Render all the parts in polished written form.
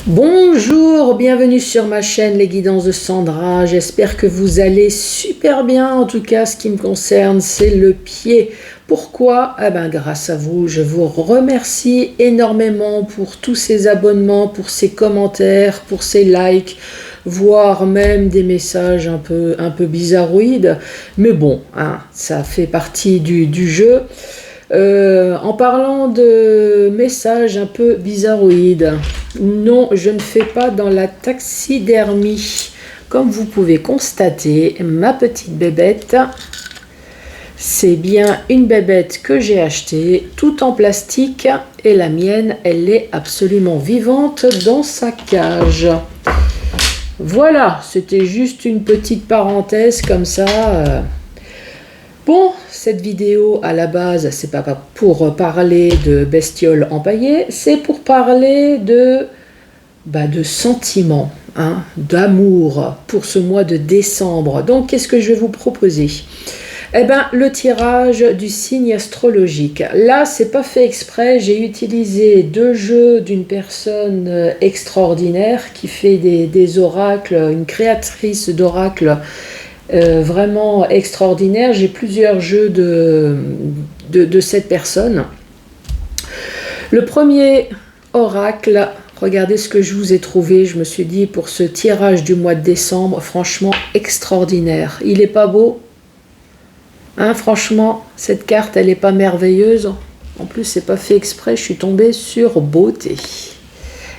Bonjour, bienvenue sur ma chaîne Les Guidances de Sandra. J'espère que vous allez super bien. En tout cas, ce qui me concerne, c'est le pied. Pourquoi? Grâce à vous, je vous remercie énormément pour tous ces abonnements, pour ces commentaires, pour ces likes, voire même des messages un peu bizarroïdes. Mais bon, ça fait partie du jeu. En parlant de messages un peu bizarroïdes, non, je ne fais pas dans la taxidermie. Comme vous pouvez constater, ma petite bébête, c'est bien une bébête que j'ai achetée, tout en plastique, et la mienne, elle est absolument vivante dans sa cage. Voilà, c'était juste une petite parenthèse comme ça. Bon, cette vidéo à la base, c'est pas pour parler de bestioles empaillées, c'est pour parler de sentiments, d'amour pour ce mois de décembre. Donc, qu'est-ce que je vais vous proposer? Le tirage du signe astrologique. Là, c'est pas fait exprès, j'ai utilisé deux jeux d'une personne extraordinaire qui fait des oracles, une créatrice d'oracles vraiment extraordinaire. J'ai plusieurs jeux de cette personne. Le premier oracle, regardez ce que je vous ai trouvé. Je me suis dit, pour ce tirage du mois de décembre, franchement extraordinaire. Il est pas beau? Franchement, cette carte, elle n'est pas merveilleuse. En plus, c'est pas fait exprès, je suis tombée sur beauté.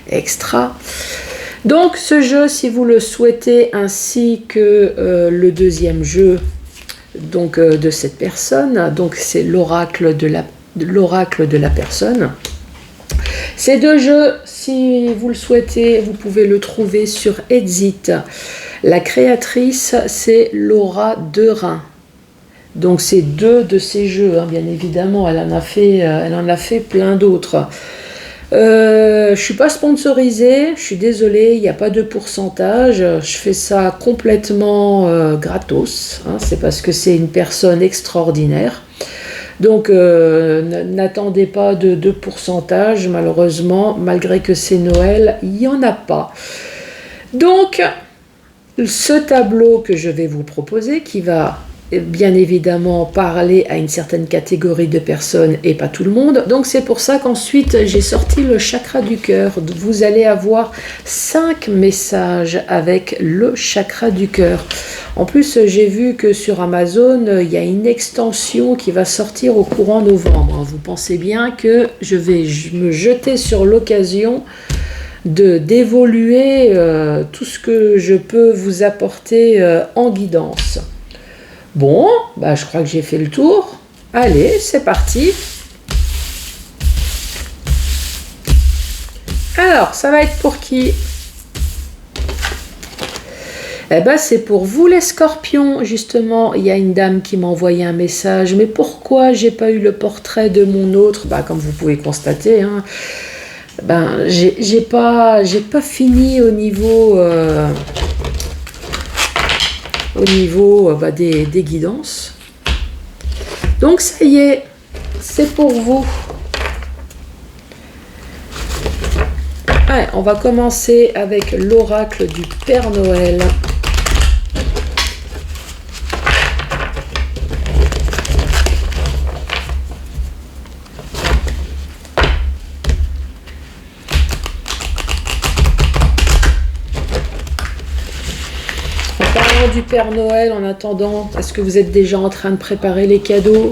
Extra. Donc ce jeu, si vous le souhaitez, ainsi que le deuxième jeu de cette personne, donc c'est l'oracle de la personne. Ces deux jeux, si vous le souhaitez, vous pouvez le trouver sur Etsy. La créatrice, c'est Laura Derain. Donc c'est deux de ces jeux, bien évidemment, elle en a fait plein d'autres. Je suis pas sponsorisée, je suis désolée, il n'y a pas de pourcentage, je fais ça complètement gratos, c'est parce que c'est une personne extraordinaire. Donc n'attendez pas de pourcentage, malheureusement, malgré que c'est Noël, il n'y en a pas. Donc ce tableau que je vais vous proposer, qui va bien évidemment parler à une certaine catégorie de personnes et pas tout le monde. Donc c'est pour ça qu'ensuite j'ai sorti le chakra du cœur. Vous allez avoir 5 messages avec le chakra du cœur. En plus, j'ai vu que sur Amazon, il y a une extension qui va sortir au courant novembre. Vous pensez bien que je vais me jeter sur l'occasion d'évoluer tout ce que je peux vous apporter en guidance. Bon, je crois que j'ai fait le tour. Allez, c'est parti. Alors, ça va être pour qui? C'est pour vous les scorpions. Justement, il y a une dame qui m'a envoyé un message. Mais pourquoi j'ai pas eu le portrait de mon autre? Comme vous pouvez constater, j'ai pas fini au niveau... des guidances. Donc ça y est, c'est pour vous. Allez, on va commencer avec l'oracle du Père Noël. Du Père Noël, en attendant, est-ce que vous êtes déjà en train de préparer les cadeaux?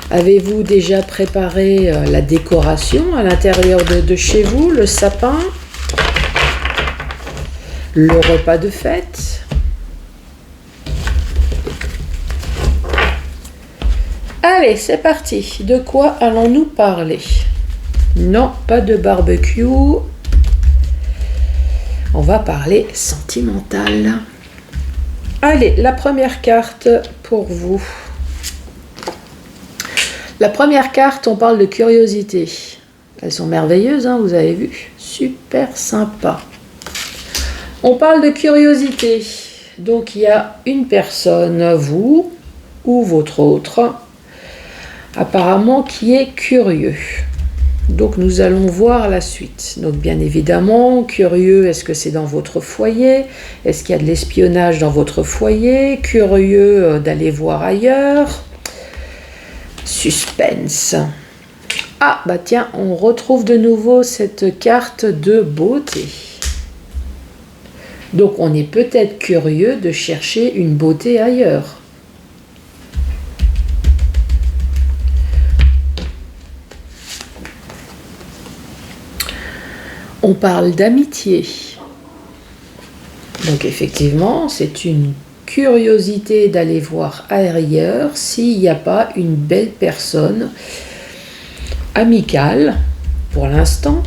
Avez-vous déjà préparé la décoration à l'intérieur de chez vous, le sapin, le repas de fête? Allez, c'est parti. De quoi allons-nous parler? Non, pas de barbecue. On va parler sentimental. Allez, la première carte pour vous. La première carte, on parle de curiosité. Elles sont merveilleuses, vous avez vu? Super sympa. On parle de curiosité. Donc, il y a une personne, vous ou votre autre, apparemment qui est curieux. Donc nous allons voir la suite. Donc bien évidemment, curieux, est-ce que c'est dans votre foyer? Est-ce qu'il y a de l'espionnage dans votre foyer? Curieux d'aller voir ailleurs? Suspense. Ah bah tiens, on retrouve de nouveau cette carte de beauté. Donc on est peut-être curieux de chercher une beauté ailleurs. On parle d'amitié. Donc effectivement, c'est une curiosité d'aller voir ailleurs s'il n'y a pas une belle personne amicale pour l'instant.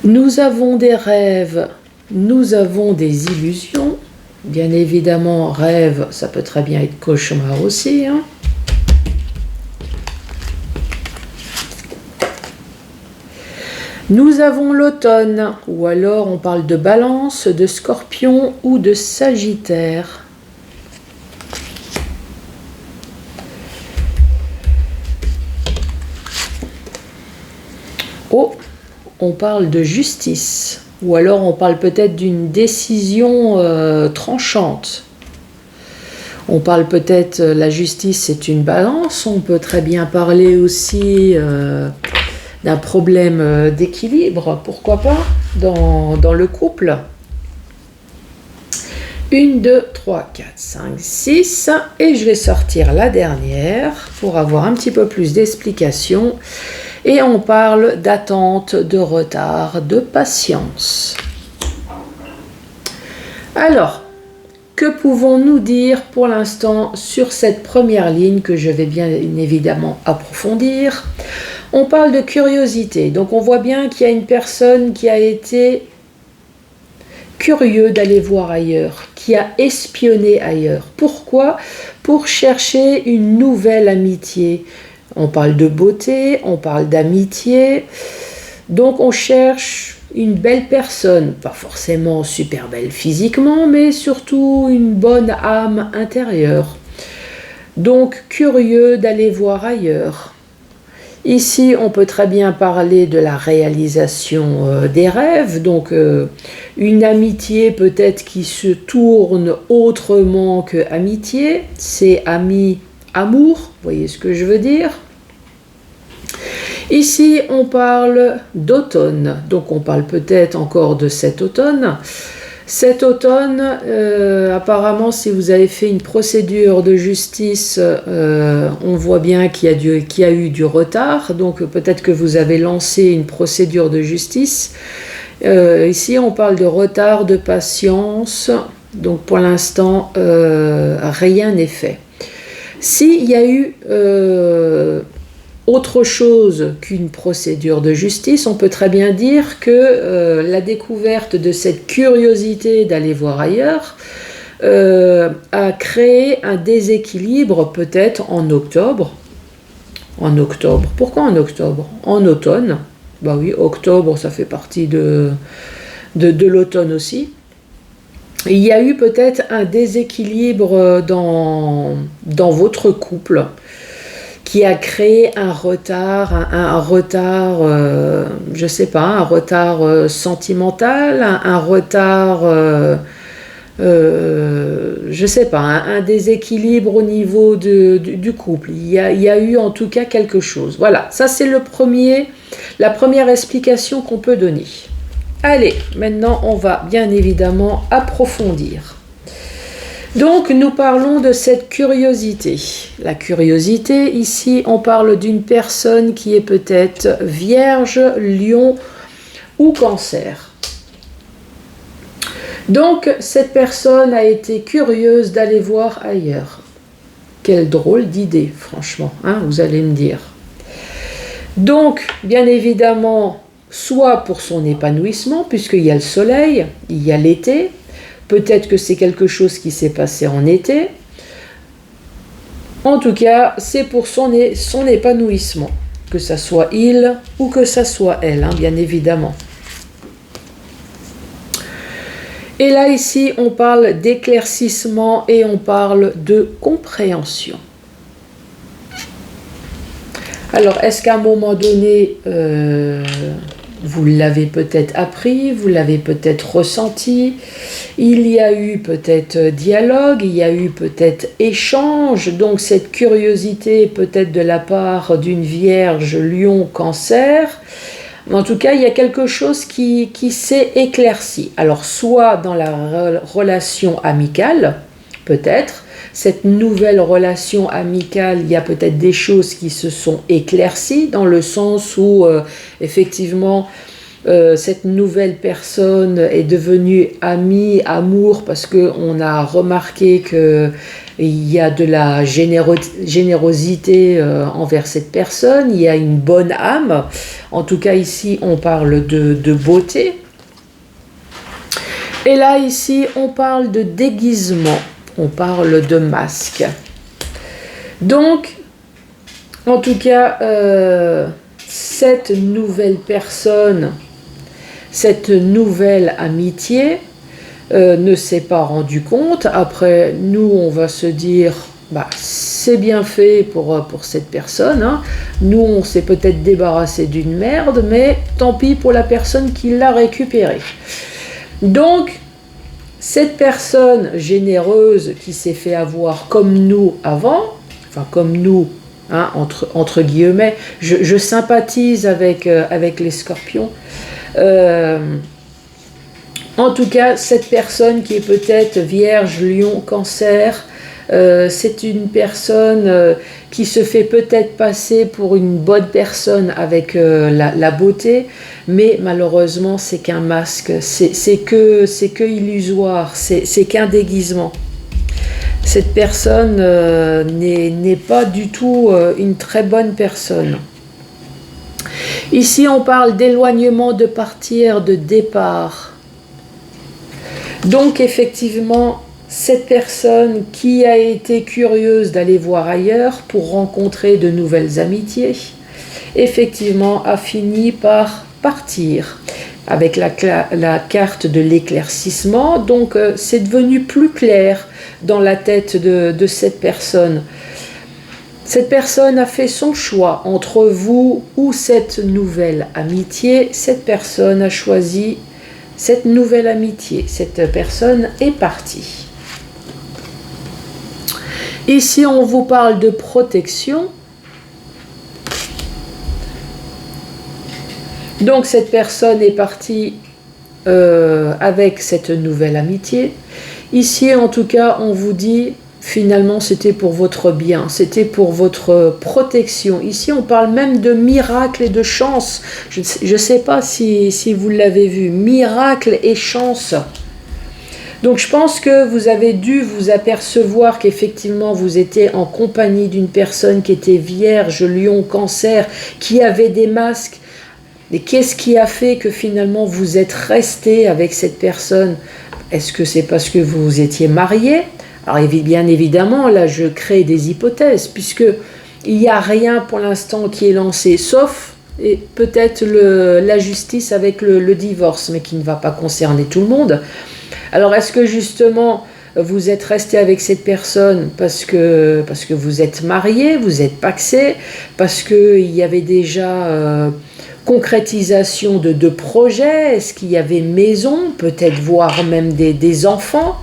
Nous avons des rêves, nous avons des illusions. Bien évidemment, rêve, ça peut très bien être cauchemar aussi, hein. Nous avons l'automne, ou alors on parle de Balance, de Scorpion ou de Sagittaire. Oh, on parle de justice, ou alors on parle peut-être d'une décision tranchante. On parle peut-être, la justice c'est une balance, on peut très bien parler aussi d'un problème d'équilibre, pourquoi pas, dans le couple. 1, 2, 3, 4, 5, 6, et je vais sortir la dernière pour avoir un petit peu plus d'explications. Et on parle d'attente, de retard, de patience. Alors, que pouvons-nous dire pour l'instant sur cette première ligne que je vais bien évidemment approfondir? On parle de curiosité, donc on voit bien qu'il y a une personne qui a été curieux d'aller voir ailleurs, qui a espionné ailleurs. Pourquoi? Pour chercher une nouvelle amitié. On parle de beauté, on parle d'amitié, donc on cherche une belle personne, pas forcément super belle physiquement, mais surtout une bonne âme intérieure. Donc curieux d'aller voir ailleurs. Ici, on peut très bien parler de la réalisation des rêves, donc une amitié peut-être qui se tourne autrement que amitié, c'est ami, amour, vous voyez ce que je veux dire? Ici, on parle d'automne, donc on parle peut-être encore de cet automne. Cet automne, apparemment, si vous avez fait une procédure de justice, on voit bien qu'il y a eu du retard, donc peut-être que vous avez lancé une procédure de justice. Ici, on parle de retard, de patience, donc pour l'instant, rien n'est fait. S'il y a eu autre chose qu'une procédure de justice, on peut très bien dire que la découverte de cette curiosité d'aller voir ailleurs a créé un déséquilibre peut-être en octobre. En octobre. Pourquoi en octobre? En automne. Bah oui, octobre, ça fait partie de l'automne aussi. Il y a eu peut-être un déséquilibre dans votre couple qui a créé un retard, je sais pas, un retard sentimental, un retard, je sais pas, un déséquilibre au niveau du couple. Il y a eu en tout cas quelque chose. Voilà, ça c'est la première explication qu'on peut donner. Allez, maintenant on va bien évidemment approfondir. Donc nous parlons de cette curiosité. La curiosité, ici on parle d'une personne qui est peut-être vierge, lion ou cancer. Donc cette personne a été curieuse d'aller voir ailleurs. Quelle drôle d'idée, franchement, hein, vous allez me dire. Donc, bien évidemment, soit pour son épanouissement, puisqu'il y a le soleil, il y a l'été. Peut-être que c'est quelque chose qui s'est passé en été. En tout cas, c'est pour son épanouissement. Que ça soit il ou que ça soit elle, hein, bien évidemment. Et là, ici, on parle d'éclaircissement et on parle de compréhension. Alors, est-ce qu'à un moment donné, vous l'avez peut-être appris, vous l'avez peut-être ressenti, il y a eu peut-être dialogue, il y a eu peut-être échange, donc cette curiosité peut-être de la part d'une Vierge, Lion, Cancer. Mais en tout cas, il y a quelque chose qui s'est éclairci. Alors, soit dans la relation amicale, peut-être, cette nouvelle relation amicale, il y a peut-être des choses qui se sont éclaircies dans le sens où, effectivement, cette nouvelle personne est devenue amie, amour, parce qu'on a remarqué qu'il y a de la générosité envers cette personne, il y a une bonne âme. En tout cas, ici, on parle de beauté. Et là, ici, on parle de déguisement. On parle de masque. Donc, en tout cas, cette nouvelle personne, cette nouvelle amitié ne s'est pas rendu compte. Après, nous, on va se dire, bah, c'est bien fait pour cette personne. Hein. Nous, on s'est peut-être débarrassé d'une merde, mais tant pis pour la personne qui l'a récupérée. Donc, cette personne généreuse qui s'est fait avoir comme nous avant, enfin comme nous, hein, entre guillemets, je sympathise avec les scorpions. En tout cas, cette personne qui est peut-être Vierge, Lion, Cancer, c'est une personne qui se fait peut-être passer pour une bonne personne avec la beauté, mais malheureusement c'est qu'un masque, c'est que illusoire, c'est qu'un déguisement. Cette personne n'est pas du tout une très bonne personne. Ici on parle d'éloignement, de partir, de départ. Donc effectivement, cette personne qui a été curieuse d'aller voir ailleurs pour rencontrer de nouvelles amitiés, effectivement a fini par partir avec la carte de l'éclaircissement. Donc c'est devenu plus clair dans la tête de cette personne. Cette personne a fait son choix entre vous ou cette nouvelle amitié. Cette personne a choisi cette nouvelle amitié. Cette personne est partie. Ici, on vous parle de protection. Donc, cette personne est partie avec cette nouvelle amitié. Ici, en tout cas, on vous dit, finalement, c'était pour votre bien, c'était pour votre protection. Ici, on parle même de miracle et de chance. Je ne sais pas si vous l'avez vu. Miracle et chance. Donc je pense que vous avez dû vous apercevoir qu'effectivement vous étiez en compagnie d'une personne qui était Vierge, Lion, Cancer, qui avait des masques. Et qu'est-ce qui a fait que finalement vous êtes resté avec cette personne? Est-ce que c'est parce que vous étiez marié? Alors bien évidemment, là je crée des hypothèses, puisque il n'y a rien pour l'instant qui est lancé, sauf et peut-être la justice avec le divorce, mais qui ne va pas concerner tout le monde. Alors, est-ce que justement, vous êtes resté avec cette personne parce que vous êtes marié, vous êtes pacsé, parce qu'il y avait déjà concrétisation de projets, est-ce qu'il y avait maison, peut-être voire même des enfants?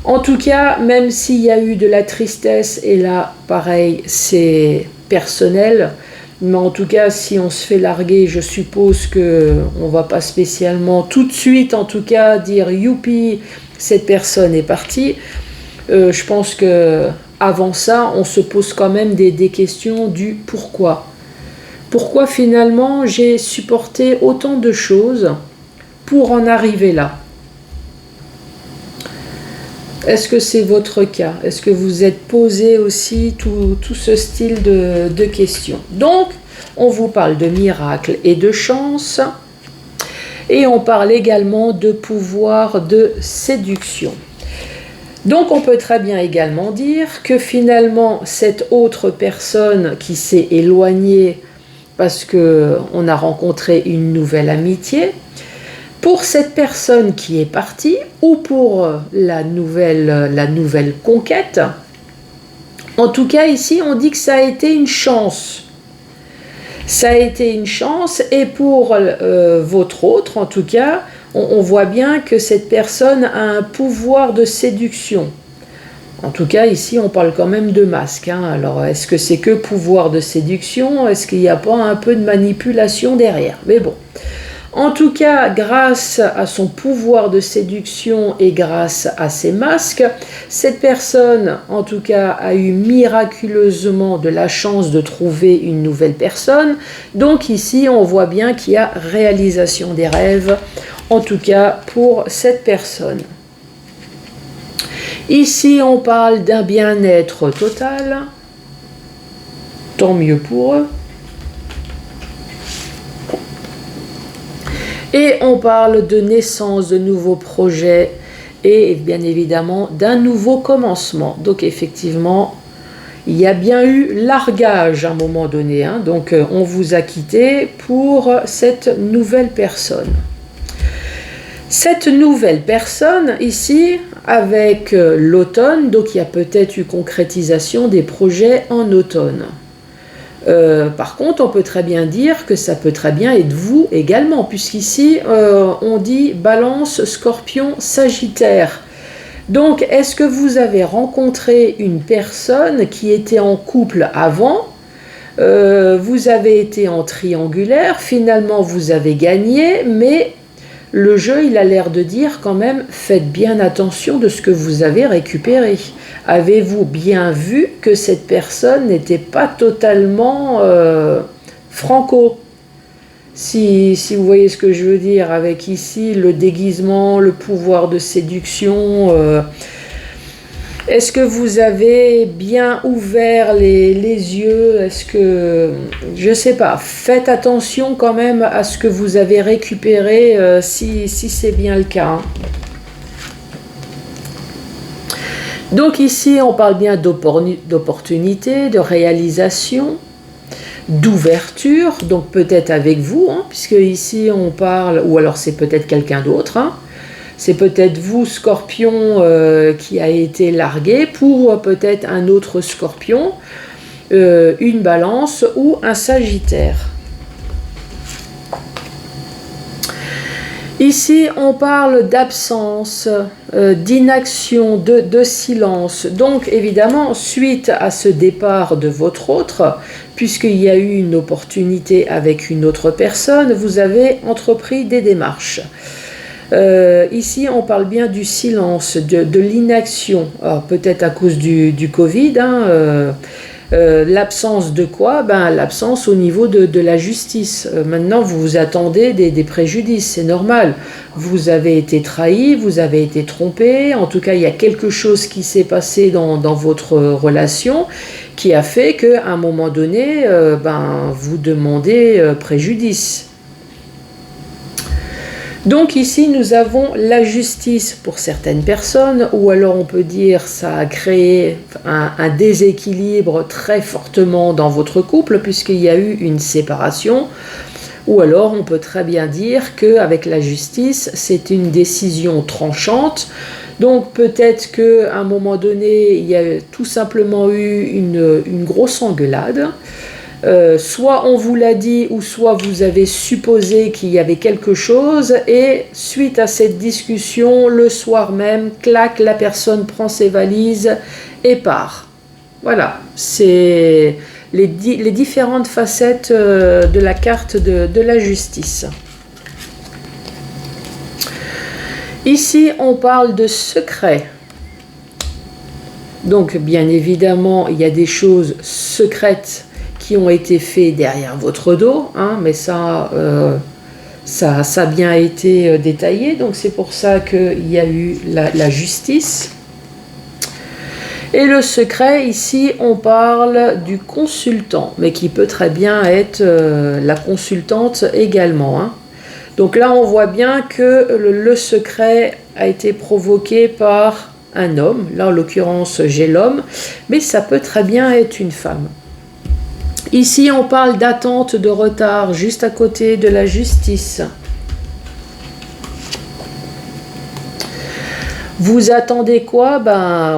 En tout cas, même s'il y a eu de la tristesse, et là, pareil, c'est personnel, mais en tout cas, si on se fait larguer, je suppose qu'on ne va pas spécialement tout de suite, en tout cas, dire « youpi, cette personne est partie ». Je pense qu'avant ça, on se pose quand même des questions du « pourquoi ». Pourquoi finalement j'ai supporté autant de choses pour en arriver là? Est-ce que c'est votre cas? Est-ce que vous êtes posé aussi tout ce style de questions? Donc, on vous parle de miracle et de chance. Et on parle également de pouvoir de séduction. Donc, on peut très bien également dire que finalement, cette autre personne qui s'est éloignée parce qu'on a rencontré une nouvelle amitié, pour cette personne qui est partie, ou pour la nouvelle conquête, en tout cas ici on dit que ça a été une chance. Ça a été une chance, et pour votre autre, en tout cas, on voit bien que cette personne a un pouvoir de séduction. En tout cas, ici, on parle quand même de masque, hein. Alors, est-ce que c'est que pouvoir de séduction? Est-ce qu'il n'y a pas un peu de manipulation derrière? Mais bon. En tout cas, grâce à son pouvoir de séduction et grâce à ses masques, cette personne, en tout cas, a eu miraculeusement de la chance de trouver une nouvelle personne. Donc ici, on voit bien qu'il y a réalisation des rêves, en tout cas pour cette personne. Ici, on parle d'un bien-être total. Tant mieux pour eux. Et on parle de naissance de nouveaux projets et bien évidemment d'un nouveau commencement. Donc effectivement, il y a bien eu largage à un moment donné, hein. Donc on vous a quitté pour cette nouvelle personne. Cette nouvelle personne ici, avec l'automne, donc il y a peut-être eu concrétisation des projets en automne. Par contre, on peut très bien dire que ça peut très bien être vous également, puisqu'ici on dit Balance, Scorpion, Sagittaire. Donc, est-ce que vous avez rencontré une personne qui était en couple avant? Vous avez été en triangulaire, finalement vous avez gagné, mais le jeu, il a l'air de dire quand même, faites bien attention de ce que vous avez récupéré. Avez-vous bien vu que cette personne n'était pas totalement franco? Si vous voyez ce que je veux dire, avec ici le déguisement, le pouvoir de séduction, est-ce que vous avez bien ouvert les yeux? Est-ce que, je ne sais pas, faites attention quand même à ce que vous avez récupéré si c'est bien le cas, hein. Donc ici, on parle bien d'opportunité, de réalisation, d'ouverture, donc peut-être avec vous, hein, puisque ici on parle, ou alors c'est peut-être quelqu'un d'autre, hein. C'est peut-être vous, Scorpion, qui a été largué pour peut-être un autre Scorpion, une Balance ou un Sagittaire. Ici, on parle d'absence, d'inaction, de silence. Donc, évidemment, suite à ce départ de votre autre, puisqu'il y a eu une opportunité avec une autre personne, vous avez entrepris des démarches. Ici, on parle bien du silence, de l'inaction. Peut-être à cause du Covid, hein, l'absence de quoi? L'absence au niveau de la justice. Maintenant, vous vous attendez des préjudices, c'est normal. Vous avez été trahi, vous avez été trompé. En tout cas, il y a quelque chose qui s'est passé dans votre relation qui a fait qu'à un moment donné, vous demandez préjudice. Donc ici, nous avons la justice pour certaines personnes, ou alors on peut dire ça a créé un déséquilibre très fortement dans votre couple, puisqu'il y a eu une séparation, ou alors on peut très bien dire qu'avec la justice, c'est une décision tranchante. Donc peut-être qu'à un moment donné, il y a tout simplement eu une grosse engueulade. Soit on vous l'a dit, ou soit vous avez supposé qu'il y avait quelque chose, et suite à cette discussion, le soir même, clac, la personne prend ses valises et part. Voilà, c'est les différentes facettes de la carte de la justice. Ici, on parle de secret. Donc, bien évidemment, il y a des choses secrètes qui ont été faits derrière votre dos, hein, mais ça a bien été détaillé, donc c'est pour ça qu'il y a eu la justice. Et le secret, ici, on parle du consultant, mais qui peut très bien être la consultante également, hein. Donc là, on voit bien que le secret a été provoqué par un homme. Là, en l'occurrence, j'ai l'homme, mais ça peut très bien être une femme. Ici, on parle d'attente, de retard, juste à côté de la justice. Vous attendez quoi?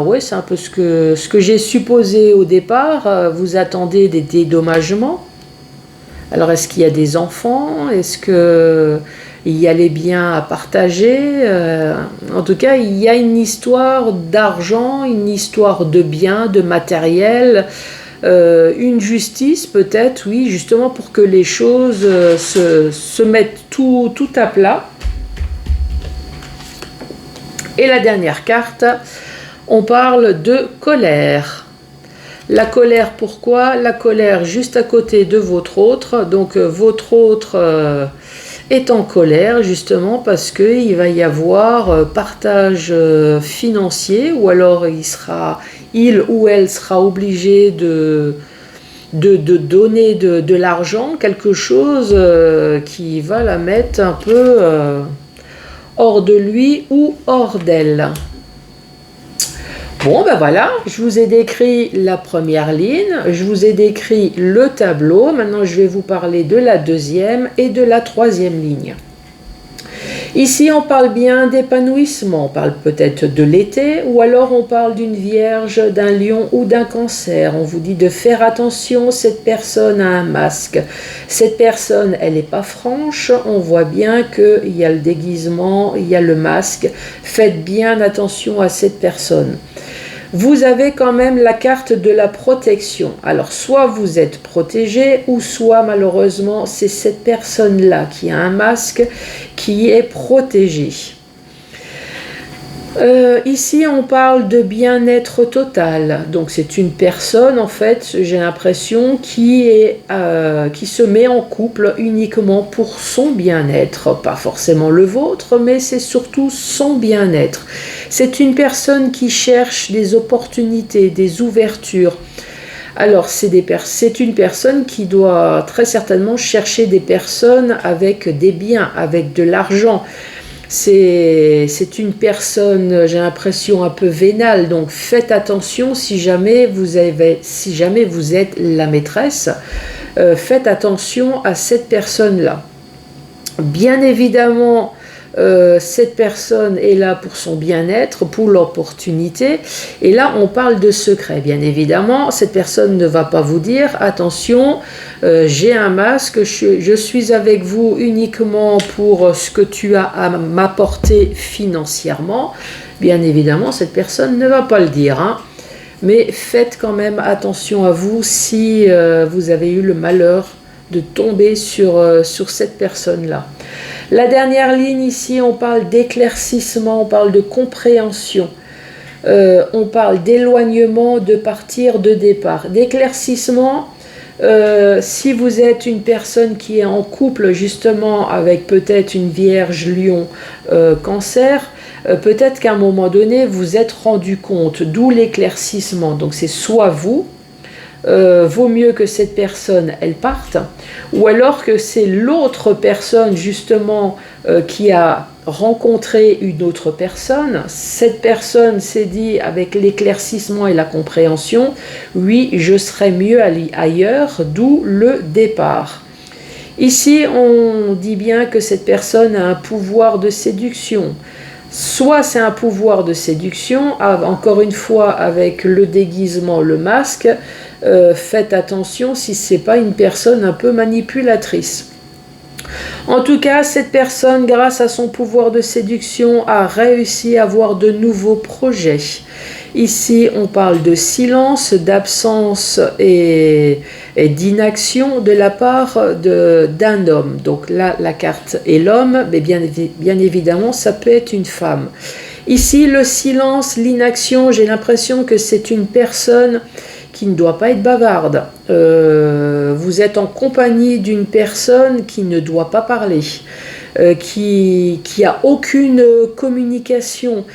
Ouais, c'est un peu ce que j'ai supposé au départ. Vous attendez des dédommagements. Alors, est-ce qu'il y a des enfants? Est-ce que il y a les biens à partager? En tout cas, il y a une histoire d'argent, une histoire de biens, de matériel, une justice peut-être, oui, justement pour que les choses se mettent tout à plat. Et la dernière carte, on parle de colère. La colère, pourquoi? La colère juste à côté de votre autre. Donc votre autre est en colère justement parce qu'il va y avoir partage financier, ou alors il ou elle sera obligé de donner de l'argent, quelque chose qui va la mettre un peu hors de lui ou hors d'elle. Bon, ben voilà, je vous ai décrit la première ligne, je vous ai décrit le tableau. Maintenant, je vais vous parler de la deuxième et de la troisième ligne. Ici, on parle bien d'épanouissement, on parle peut-être de l'été, ou alors on parle d'une vierge, d'un lion ou d'un cancer. On vous dit de faire attention, cette personne a un masque. Cette personne, elle n'est pas franche, on voit bien qu'il y a le déguisement, il y a le masque. Faites bien attention à cette personne. Vous avez quand même la carte de la protection. Alors, soit vous êtes protégé, ou soit malheureusement, c'est cette personne-là qui a un masque qui est protégée. Ici, on parle de bien-être total. Donc, c'est une personne, en fait, j'ai l'impression, qui se met en couple uniquement pour son bien-être. Pas forcément le vôtre, mais c'est surtout son bien-être. C'est une personne qui cherche des opportunités, des ouvertures. Alors, c'est une personne qui doit très certainement chercher des personnes avec des biens, avec de l'argent. C'est une personne, j'ai l'impression, un peu vénale, donc faites attention si jamais vous êtes la maîtresse, faites attention à cette personne-là. Bien évidemment, cette personne est là pour son bien-être, pour l'opportunité, et là on parle de secret. Bien évidemment, cette personne ne va pas vous dire attention, j'ai un masque, je suis avec vous uniquement pour ce que tu as à m'apporter financièrement. Bien évidemment, cette personne ne va pas le dire, hein. Mais faites quand même attention à vous si vous avez eu le malheur de tomber sur cette personne-là. La dernière ligne ici, on parle d'éclaircissement, on parle de compréhension, on parle d'éloignement, de partir, de départ. D'éclaircissement, si vous êtes une personne qui est en couple justement avec peut-être une vierge, lion, cancer, peut-être qu'à un moment donné, vous êtes rendu compte, d'où l'éclaircissement. Donc c'est soit vous, vaut mieux que cette personne elle parte, ou alors que c'est l'autre personne justement qui a rencontré une autre personne. Cette personne s'est dit avec l'éclaircissement et la compréhension, oui, je serai mieux ailleurs, d'où le départ. Ici on dit bien que cette personne a un pouvoir de séduction. Soit c'est un pouvoir de séduction, encore une fois avec le déguisement, le masque, faites attention si ce n'est pas une personne un peu manipulatrice. En tout cas, cette personne, grâce à son pouvoir de séduction, a réussi à avoir de nouveaux projets. Ici, on parle de silence, d'absence et d'inaction de la part d'un homme. Donc là, la carte est l'homme, mais bien évidemment, ça peut être une femme. Ici, le silence, l'inaction, j'ai l'impression que c'est une personne qui ne doit pas être bavarde. Vous êtes en compagnie d'une personne qui ne doit pas parler, qui a aucune communication.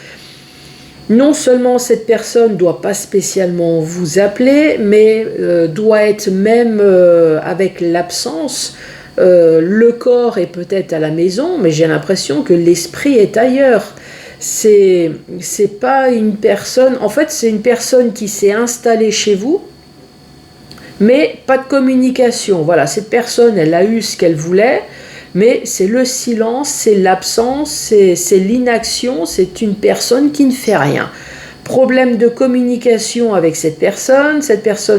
Non seulement cette personne ne doit pas spécialement vous appeler, mais doit être même avec l'absence. Le corps est peut-être à la maison, mais j'ai l'impression que l'esprit est ailleurs. C'est pas une personne, en fait c'est une personne qui s'est installée chez vous, mais pas de communication. Voilà, cette personne elle a eu ce qu'elle voulait, mais c'est le silence, c'est l'absence, c'est l'inaction, c'est une personne qui ne fait rien. Problème de communication avec cette personne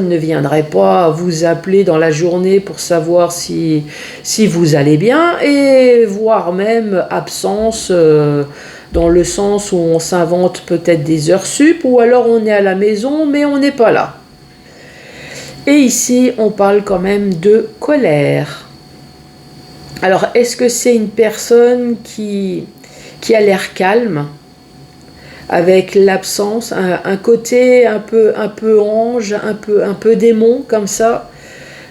ne viendrait pas vous appeler dans la journée pour savoir si vous allez bien, et voire même absence dans le sens où on s'invente peut-être des heures sup, ou alors on est à la maison mais on n'est pas là. Et ici on parle quand même de colère. Alors est-ce que c'est une personne qui a l'air calme, avec l'absence, un côté un peu ange, un peu démon comme ça?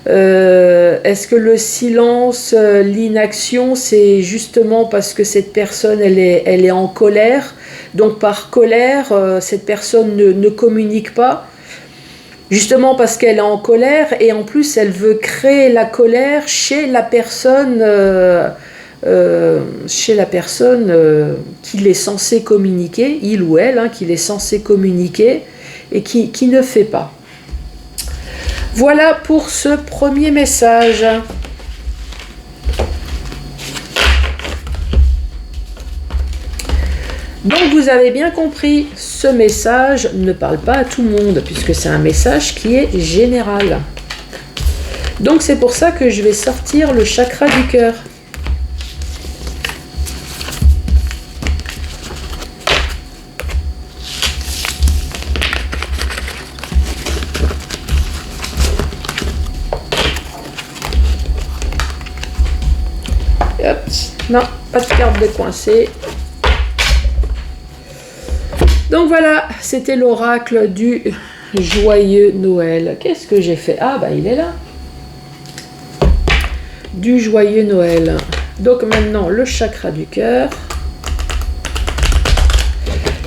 Est-ce que le silence, l'inaction, c'est justement parce que cette personne elle est en colère, donc par colère cette personne ne communique pas, justement parce qu'elle est en colère, et en plus elle veut créer la colère chez la personne qu'il est censé communiquer, il ou elle, qu'il est censé communiquer, et qui ne fait pas. Voilà pour ce premier message. Donc vous avez bien compris, ce message ne parle pas à tout le monde, puisque c'est un message qui est général. Donc c'est pour ça que je vais sortir le chakra du cœur. Hop, non, pas de carte de coincée. Donc voilà, c'était l'oracle du joyeux Noël. Qu'est-ce que j'ai fait? Ah bah il est là. Du joyeux Noël. Donc maintenant le chakra du cœur.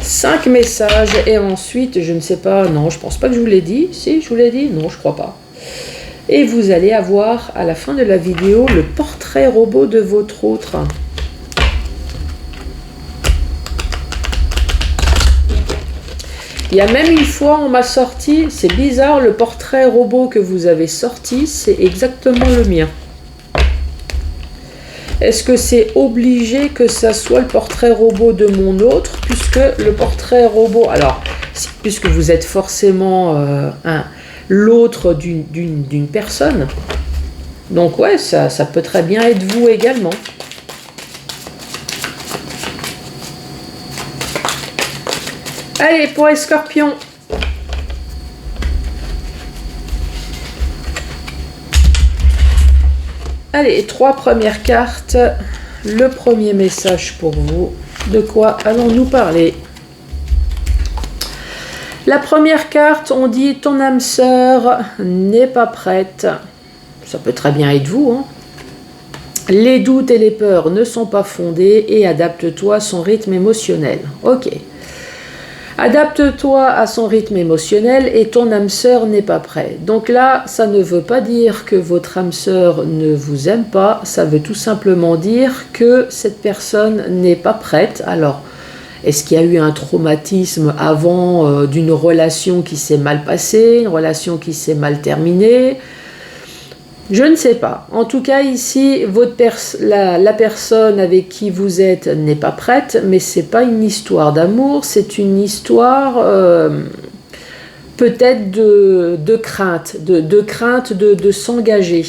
5 messages, et ensuite je ne sais pas, non je pense pas que je vous l'ai dit. Si je vous l'ai dit? Non, je crois pas. Et vous allez avoir à la fin de la vidéo le portrait robot de votre autre. Il y a même une fois on m'a sorti, c'est bizarre, le portrait robot que vous avez sorti, c'est exactement le mien. Est-ce que c'est obligé que ça soit le portrait robot de mon autre, puisque le portrait robot, alors puisque vous êtes forcément l'autre d'une personne, donc ouais, ça peut très bien être vous également. Allez, pour les scorpions. Allez, 3 premières cartes. Le premier message pour vous. De quoi allons-nous parler? La première carte, on dit ton âme sœur n'est pas prête. Ça peut très bien être vous, hein. Les doutes et les peurs ne sont pas fondés, et adapte-toi à son rythme émotionnel. Ok. Adapte-toi à son rythme émotionnel et ton âme sœur n'est pas prête. Donc là, ça ne veut pas dire que votre âme sœur ne vous aime pas, ça veut tout simplement dire que cette personne n'est pas prête. Alors, est-ce qu'il y a eu un traumatisme avant d'une relation qui s'est mal passée, une relation qui s'est mal terminée? Je ne sais pas. En tout cas, ici, la personne avec qui vous êtes n'est pas prête, mais c'est pas une histoire d'amour, c'est une histoire peut-être de crainte, de crainte de s'engager.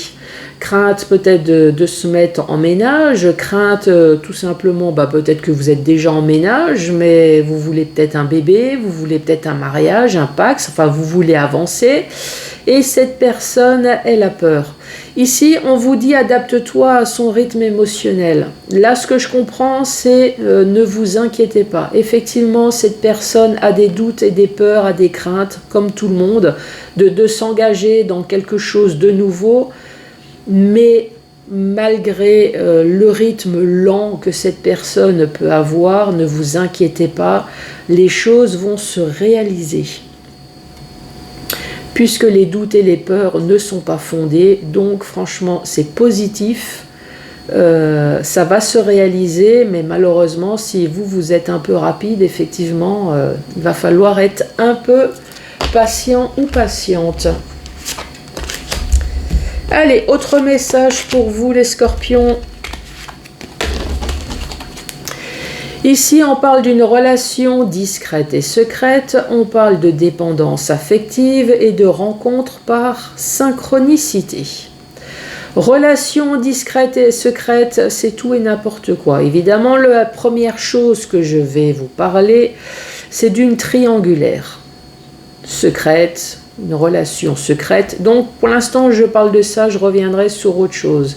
Crainte peut-être de se mettre en ménage, crainte tout simplement, peut-être que vous êtes déjà en ménage, mais vous voulez peut-être un bébé, vous voulez peut-être un mariage, un Pacs, enfin vous voulez avancer, et cette personne, elle a peur. Ici, on vous dit adapte-toi à son rythme émotionnel. Là, ce que je comprends, c'est ne vous inquiétez pas. Effectivement, cette personne a des doutes et des peurs, a des craintes, comme tout le monde, de s'engager dans quelque chose de nouveau. Mais malgré le rythme lent que cette personne peut avoir, ne vous inquiétez pas, les choses vont se réaliser. Puisque les doutes et les peurs ne sont pas fondés, donc franchement c'est positif, ça va se réaliser, mais malheureusement si vous êtes un peu rapide, effectivement il va falloir être un peu patient ou patiente. Allez, autre message pour vous les scorpions. Ici, on parle d'une relation discrète et secrète, on parle de dépendance affective et de rencontre par synchronicité. Relation discrète et secrète, c'est tout et n'importe quoi. Évidemment, la première chose que je vais vous parler, c'est d'une triangulaire. Secrète, une relation secrète. Donc, pour l'instant, je parle de ça, je reviendrai sur autre chose.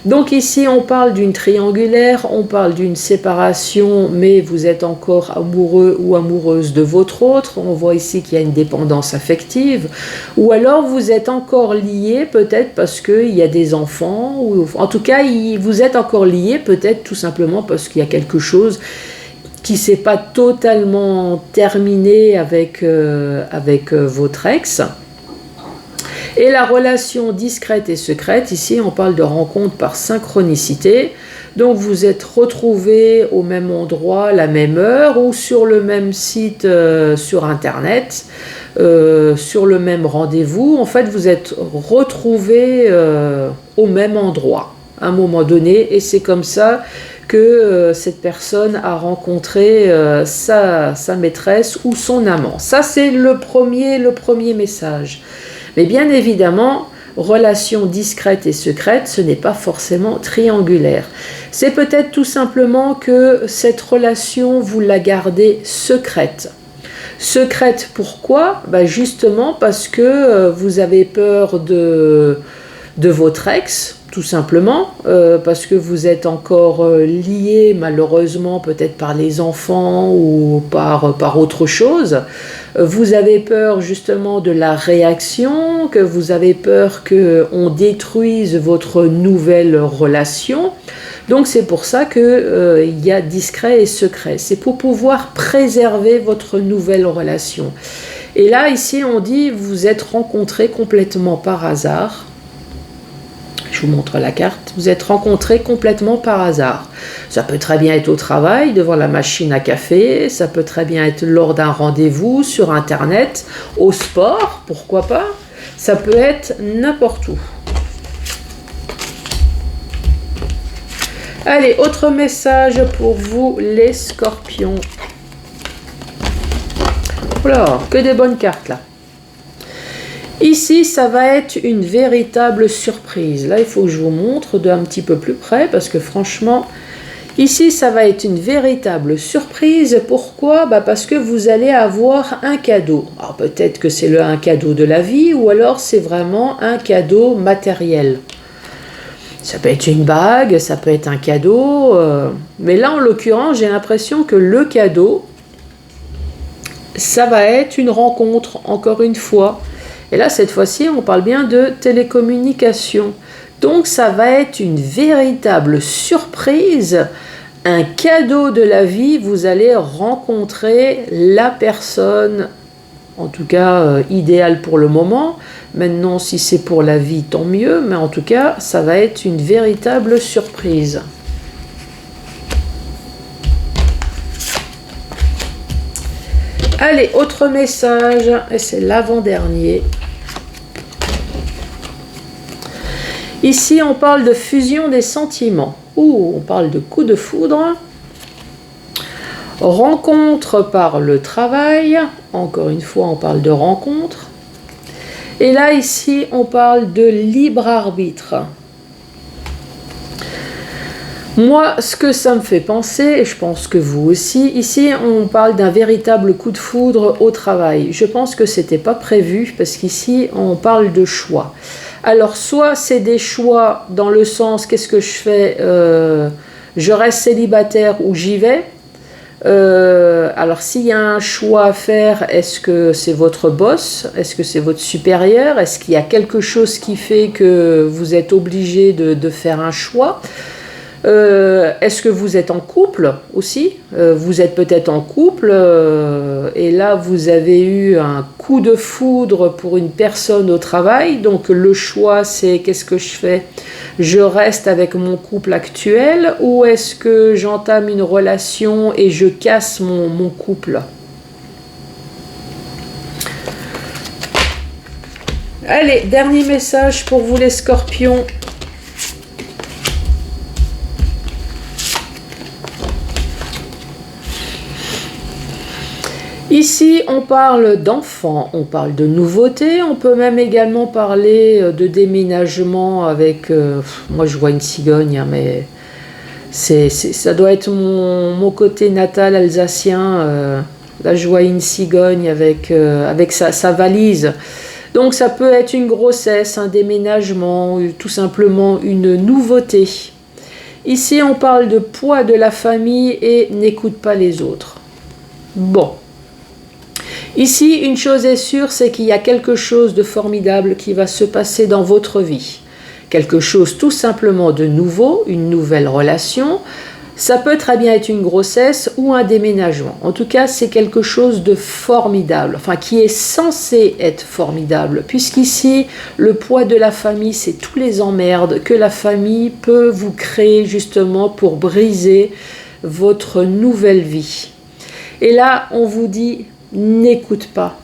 Donc ici, on parle d'une triangulaire, on parle d'une séparation, mais vous êtes encore amoureux ou amoureuse de votre autre. On voit ici qu'il y a une dépendance affective. Ou alors, vous êtes encore liés, peut-être parce qu'il y a des enfants, ou en tout cas, vous êtes encore liés, peut-être tout simplement parce qu'il y a quelque chose qui ne s'est pas totalement terminé avec votre ex. Et la relation discrète et secrète, ici on parle de rencontre par synchronicité. Donc vous êtes retrouvés au même endroit, la même heure, ou sur le même site sur internet, sur le même rendez-vous. En fait, vous êtes retrouvés au même endroit à un moment donné, et c'est comme ça que cette personne a rencontré sa maîtresse ou son amant. Ça, c'est le premier message. Mais bien évidemment, relation discrète et secrète, ce n'est pas forcément triangulaire. C'est peut-être tout simplement que cette relation, vous la gardez secrète. Secrète, pourquoi ? Justement parce que vous avez peur de votre ex, tout simplement, parce que vous êtes encore liés malheureusement peut-être par les enfants ou par autre chose. Vous avez peur justement de la réaction, que vous avez peur qu'on détruise votre nouvelle relation. Donc c'est pour ça qu'il y a discret et secret. C'est pour pouvoir préserver votre nouvelle relation. Et là, ici, on dit vous êtes rencontrés complètement par hasard. Je vous montre la carte. Vous êtes rencontrés complètement par hasard. Ça peut très bien être au travail, devant la machine à café. Ça peut très bien être lors d'un rendez-vous, sur Internet, au sport, pourquoi pas. Ça peut être n'importe où. Allez, autre message pour vous, les scorpions. Voilà, que des bonnes cartes là. Ici, ça va être une véritable surprise. Là, il faut que je vous montre d'un petit peu plus près parce que franchement, ici, ça va être une véritable surprise. Pourquoi ? Parce que vous allez avoir un cadeau. Alors peut-être que c'est un cadeau de la vie ou alors c'est vraiment un cadeau matériel. Ça peut être une bague, ça peut être un cadeau. Mais là, en l'occurrence, j'ai l'impression que le cadeau, ça va être une rencontre, encore une fois. Et là, cette fois-ci, on parle bien de télécommunication. Donc, ça va être une véritable surprise, un cadeau de la vie. Vous allez rencontrer la personne, en tout cas, idéale pour le moment. Maintenant, si c'est pour la vie, tant mieux. Mais en tout cas, ça va être une véritable surprise. Allez, autre message, et c'est l'avant-dernier. Ici, on parle de fusion des sentiments. On parle de coup de foudre. Rencontre par le travail. Encore une fois, on parle de rencontre. Et là, ici, on parle de libre arbitre. Moi, ce que ça me fait penser, et je pense que vous aussi, ici, on parle d'un véritable coup de foudre au travail. Je pense que c'était pas prévu, parce qu'ici, on parle de choix. Alors, soit c'est des choix dans le sens, qu'est-ce que je fais ? Je reste célibataire ou j'y vais ? Alors, s'il y a un choix à faire, est-ce que c'est votre boss ? Est-ce que c'est votre supérieur ? Est-ce qu'il y a quelque chose qui fait que vous êtes obligé de faire un choix ? Est-ce que vous êtes en couple aussi ? Vous êtes peut-être en couple et là vous avez eu un coup de foudre pour une personne au travail. Donc le choix c'est qu'est-ce que je fais ? Je reste avec mon couple actuel ou est-ce que j'entame une relation et je casse mon couple ? Allez, dernier message pour vous les scorpions. Ici, on parle d'enfants, on parle de nouveautés, on peut même également parler de déménagement avec... moi, je vois une cigogne, hein, mais ça doit être mon côté natal alsacien. Là, je vois une cigogne avec sa valise. Donc, ça peut être une grossesse, un déménagement, tout simplement une nouveauté. Ici, on parle de poids de la famille et n'écoute pas les autres. Bon. Ici, une chose est sûre, c'est qu'il y a quelque chose de formidable qui va se passer dans votre vie. Quelque chose tout simplement de nouveau, une nouvelle relation. Ça peut très bien être une grossesse ou un déménagement. En tout cas, c'est quelque chose de formidable, enfin qui est censé être formidable, puisqu'ici, le poids de la famille, c'est tous les emmerdes que la famille peut vous créer justement pour briser votre nouvelle vie. Et là, on vous dit... N'écoute pas,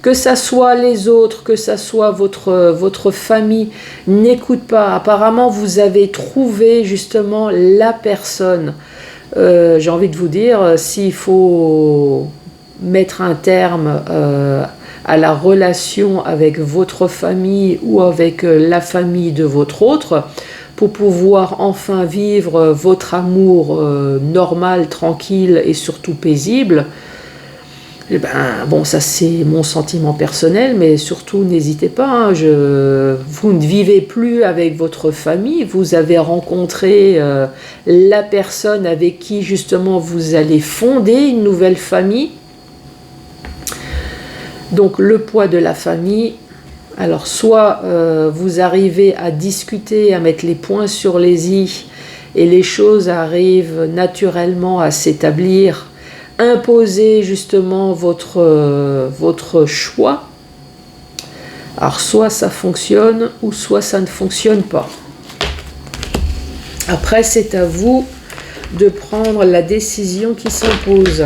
que ça soit les autres, que ça soit votre famille, n'écoute pas. Apparemment, vous avez trouvé justement la personne. J'ai envie de vous dire, s'il faut mettre un terme à la relation avec votre famille ou avec la famille de votre autre, pour pouvoir enfin vivre votre amour normal, tranquille et surtout paisible, eh ben, bon, ça c'est mon sentiment personnel, mais surtout n'hésitez pas, hein, vous ne vivez plus avec votre famille, vous avez rencontré la personne avec qui justement vous allez fonder une nouvelle famille. Donc le poids de la famille. Alors soit vous arrivez à discuter, à mettre les points sur les i et les choses arrivent naturellement à s'établir, imposer justement votre choix. Alors soit ça fonctionne ou soit ça ne fonctionne pas. Après c'est à vous de prendre la décision qui s'impose.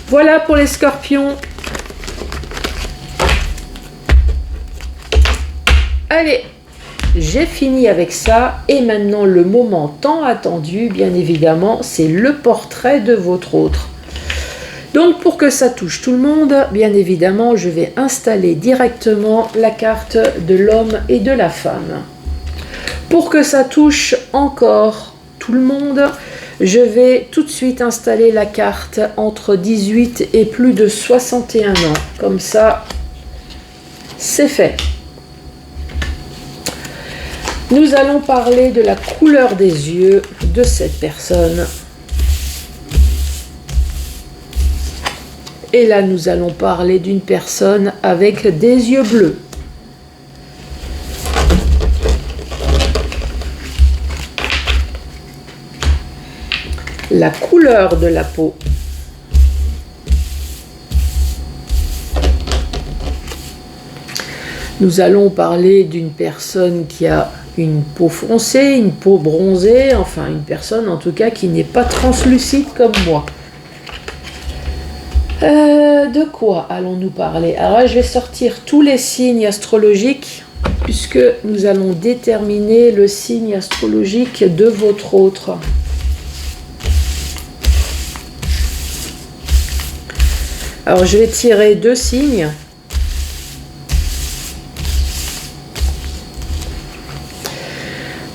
Voilà pour les scorpions. Allez, j'ai fini avec ça et maintenant le moment tant attendu, bien évidemment, c'est le portrait de votre autre. Donc pour que ça touche tout le monde, bien évidemment, je vais installer directement la carte de l'homme et de la femme. Pour que ça touche encore tout le monde, je vais tout de suite installer la carte entre 18 et plus de 61 ans. Comme ça, c'est fait. Nous allons parler de la couleur des yeux de cette personne. Et là, nous allons parler d'une personne avec des yeux bleus. La couleur de la peau. Nous allons parler d'une personne qui a une peau foncée, une peau bronzée, enfin une personne en tout cas qui n'est pas translucide comme moi. De quoi allons-nous parler? Alors là, je vais sortir tous les signes astrologiques puisque nous allons déterminer le signe astrologique de votre autre. Alors je vais tirer deux signes.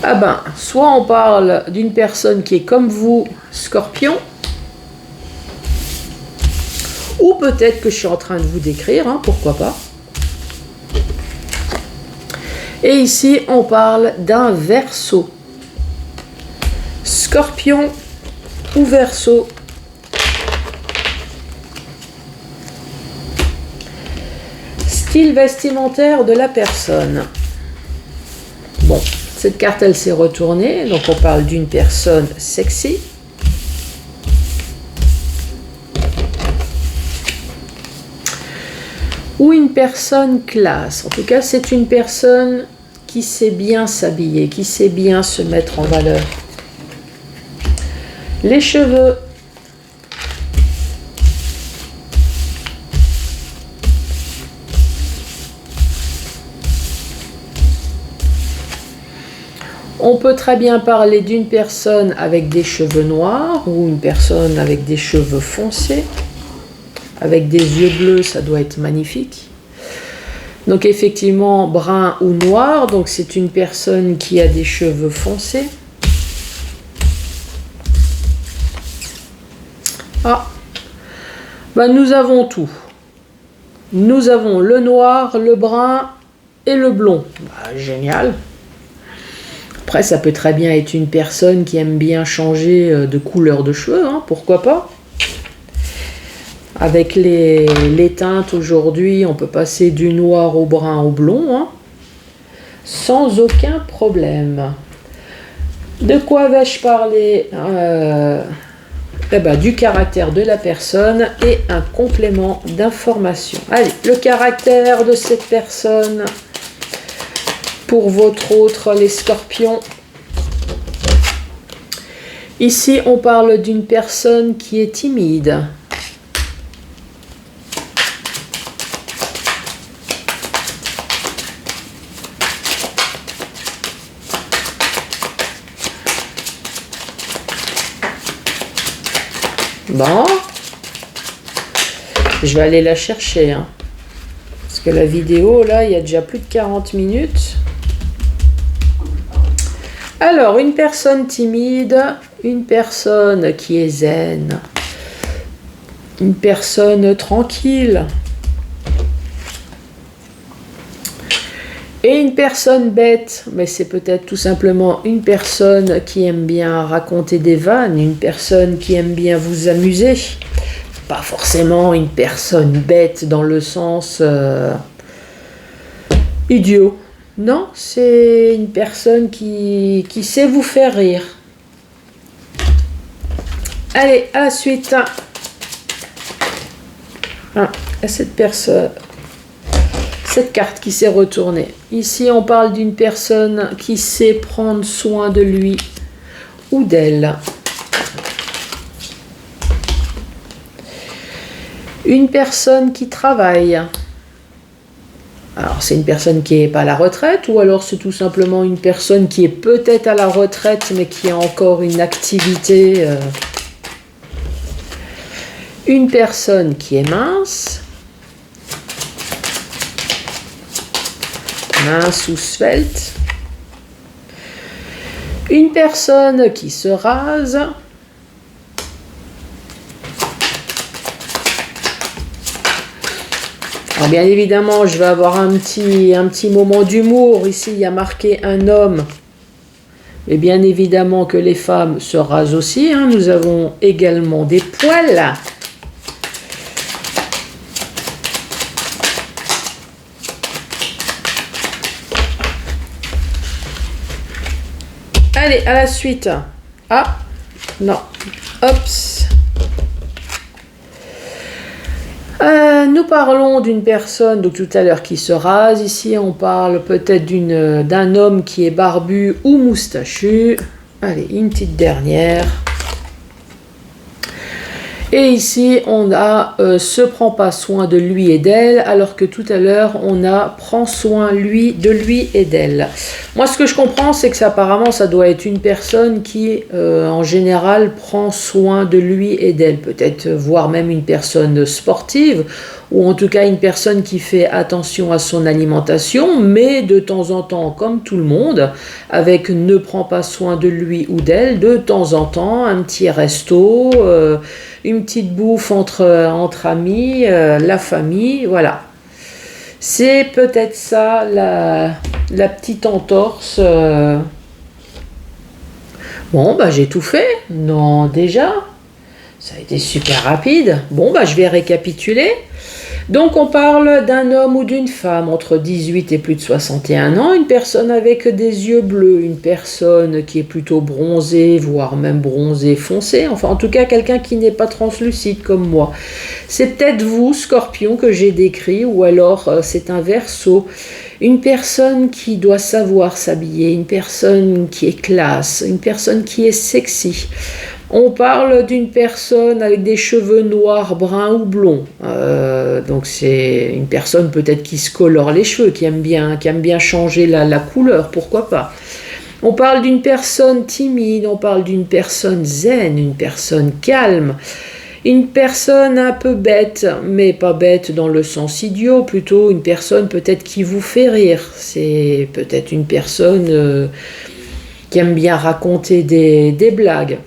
Ah ben, soit on parle d'une personne qui est comme vous, Scorpion, ou peut-être que je suis en train de vous décrire, hein, pourquoi pas. Et ici, on parle d'un Verseau. Scorpion ou Verseau. Style vestimentaire de la personne. Bon. Cette carte, elle s'est retournée, donc on parle d'une personne sexy. Ou une personne classe. En tout cas, c'est une personne qui sait bien s'habiller, qui sait bien se mettre en valeur. Les cheveux. On peut très bien parler d'une personne avec des cheveux noirs ou une personne avec des cheveux foncés. Avec des yeux bleus, ça doit être magnifique. Donc effectivement, brun ou noir, donc c'est une personne qui a des cheveux foncés. Ah, ben nous avons tout. Nous avons le noir, le brun et le blond. Bah, génial. Après, ça peut très bien être une personne qui aime bien changer de couleur de cheveux, hein, pourquoi pas. Avec les teintes aujourd'hui, on peut passer du noir au brun au blond, hein, sans aucun problème. De quoi vais-je parler du caractère de la personne et un complément d'information. Allez, le caractère de cette personne pour votre autre, les scorpions. Ici, on parle d'une personne qui est timide. Bon, je vais aller la chercher, hein. Parce que la vidéo, là, il y a déjà plus de 40 minutes. Alors, une personne timide, une personne qui est zen, une personne tranquille, et une personne bête, mais c'est peut-être tout simplement une personne qui aime bien raconter des vannes, une personne qui aime bien vous amuser. Pas forcément une personne bête dans le sens idiot. Non, c'est une personne qui sait vous faire rire. Allez, à la suite. À cette personne. Cette carte qui s'est retournée. Ici, on parle d'une personne qui sait prendre soin de lui ou d'elle. Une personne qui travaille. Alors, c'est une personne qui n'est pas à la retraite ou alors c'est tout simplement une personne qui est peut-être à la retraite mais qui a encore une activité. Une personne qui est mince. Mince ou svelte. Une personne qui se rase. Alors bien évidemment, je vais avoir un petit moment d'humour. Ici, il y a marqué un homme. Et bien évidemment que les femmes se rasent aussi, hein. Nous avons également des poils. Allez, à la suite. Ah, non. Hops. Nous parlons d'une personne, donc tout à l'heure, qui se rase. Ici, on parle peut-être d'un homme qui est barbu ou moustachu. Allez, une petite dernière. Et ici, on a se prend pas soin de lui et d'elle, alors que tout à l'heure, on a prend soin de lui et d'elle. Moi, ce que je comprends, c'est que apparemment, ça doit être une personne qui, en général, prend soin de lui et d'elle. Peut-être, voire même une personne sportive, ou en tout cas une personne qui fait attention à son alimentation, mais de temps en temps, comme tout le monde, avec ne prend pas soin de lui ou d'elle, de temps en temps, un petit resto, une petite bouffe entre amis, la famille, voilà. C'est peut-être ça la petite entorse. Bon, bah j'ai tout fait. Non, déjà. Ça a été super rapide. Bon, bah je vais récapituler. Donc on parle d'un homme ou d'une femme entre 18 et plus de 61 ans, une personne avec des yeux bleus, une personne qui est plutôt bronzée, voire même bronzée foncée, enfin en tout cas quelqu'un qui n'est pas translucide comme moi. C'est peut-être vous, Scorpion, que j'ai décrit, ou alors c'est un Verseau, une personne qui doit savoir s'habiller, une personne qui est classe, une personne qui est sexy. On parle d'une personne avec des cheveux noirs, bruns ou blonds. Donc c'est une personne peut-être qui se colore les cheveux, qui aime bien changer la couleur, pourquoi pas. On parle d'une personne timide, on parle d'une personne zen, une personne calme, une personne un peu bête, mais pas bête dans le sens idiot, plutôt une personne peut-être qui vous fait rire. C'est peut-être une personne qui aime bien raconter des blagues.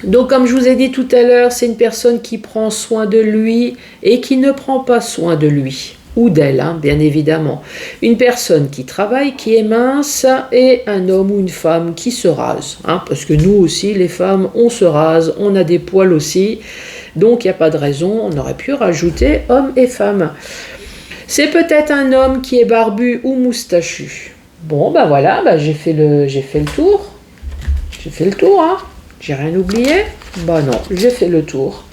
Donc comme je vous ai dit tout à l'heure, c'est une personne qui prend soin de lui et qui ne prend pas soin de lui. Ou d'elle, bien évidemment. Une personne qui travaille, qui est mince, et un homme ou une femme qui se rase. Parce que nous aussi, les femmes, on se rase, on a des poils aussi. Donc il n'y a pas de raison, on aurait pu rajouter homme et femme. C'est peut-être un homme qui est barbu ou moustachu. Bon, ben voilà, j'ai fait le tour. J'ai fait le tour, J'ai rien oublié? Bah non, j'ai fait le tour.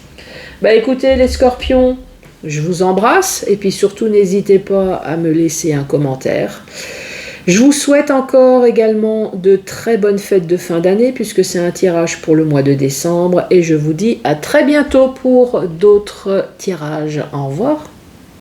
Écoutez les scorpions, je vous embrasse et puis surtout n'hésitez pas à me laisser un commentaire. Je vous souhaite encore également de très bonnes fêtes de fin d'année puisque c'est un tirage pour le mois de décembre et je vous dis à très bientôt pour d'autres tirages. Au revoir.